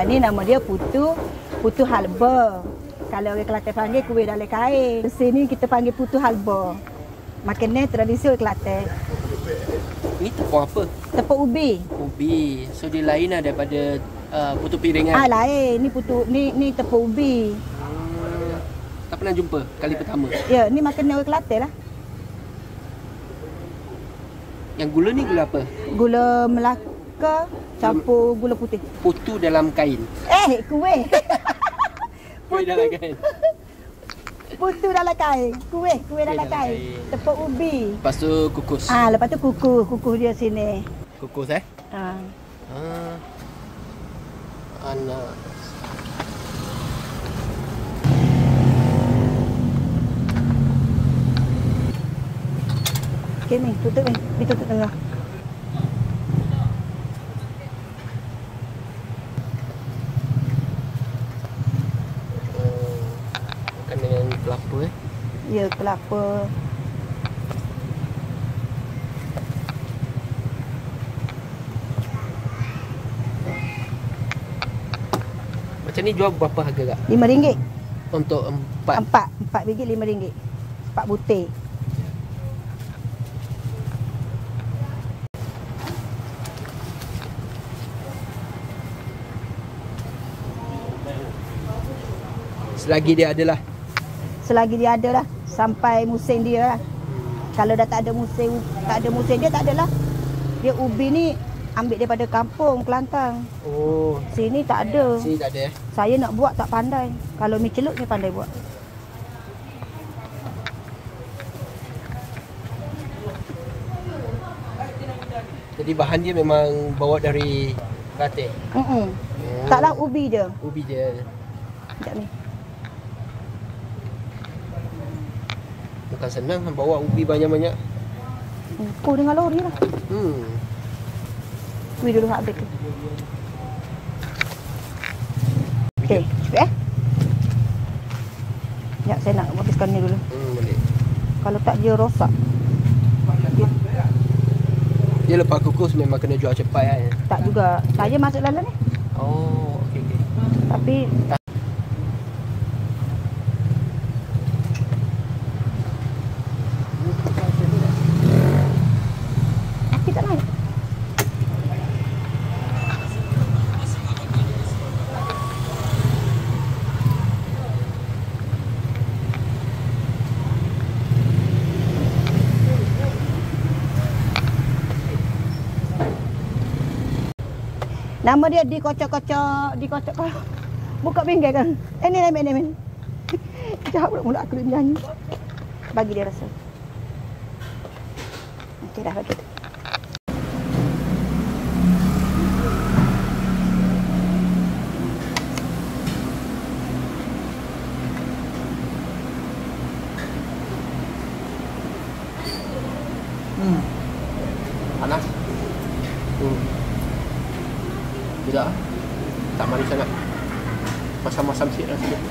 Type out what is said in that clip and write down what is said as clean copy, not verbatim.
Ni nama dia putu halba. Kalau orang Kelantan panggil kuih dalam kain. Sini kita panggil putu halba. Makanan tradisi orang Kelantan. Ni tepung apa? Tepung ubi. Ubi. So dia lain lah daripada putu piringan. Lain. Ni putu ni tepung ubi. Tak pernah jumpa kali pertama. Ya, ni makanan orang Kelantan lah. Yang gula ni gula apa? Gula Melaka campur gula putih. Putu dalam kain. Kuih. Kuih dalam kain. Putu dalam kain. Kuih dalam kain. Tepung ubi. Lepas tu kukus. Lepas tu kukus dia sini. Kukus Anak. Okey ni, tutup ni. Ditutup tengah. Makan dengan kelapa Ya, kelapa. Macam ni jual berapa harga kak? RM5. Untuk empat? Empat biji RM5. 4 butir. Selagi dia ada lah. Selagi dia ada lah. Sampai musim dia lah. Kalau dah tak ada musim dia tak ada lah. Dia ubi ni ambil daripada kampung Kelantan. Oh. Sini tak ada. Sini tak ada Saya nak buat tak pandai. Kalau mi celup ni pandai buat. Jadi bahan dia memang bawa dari Kelantan? Taklah ubi je. Ubi je. Sekejap ni. Bukan senang bawa ubi banyak-banyak. Kau dengan lori lah. Kuih dulu habis tu. Okey, cukup Sekejap saya nak habiskan ni dulu. Boleh. Kalau tak dia rosak. Dia lepas kukus memang kena jual cepat kan? Tak juga. Saya masuk dalam ni. Oh, okey. Tapi tak naik. Nama dia dikocok-kocok. Buka bingkai kan. Ni. Jauh mulut aku dia nyanyi. Bagi dia rasa. Okey dah bagi tu. Panas? Tidak. Tak manis sangat. Masam-masam sikit lah sikit.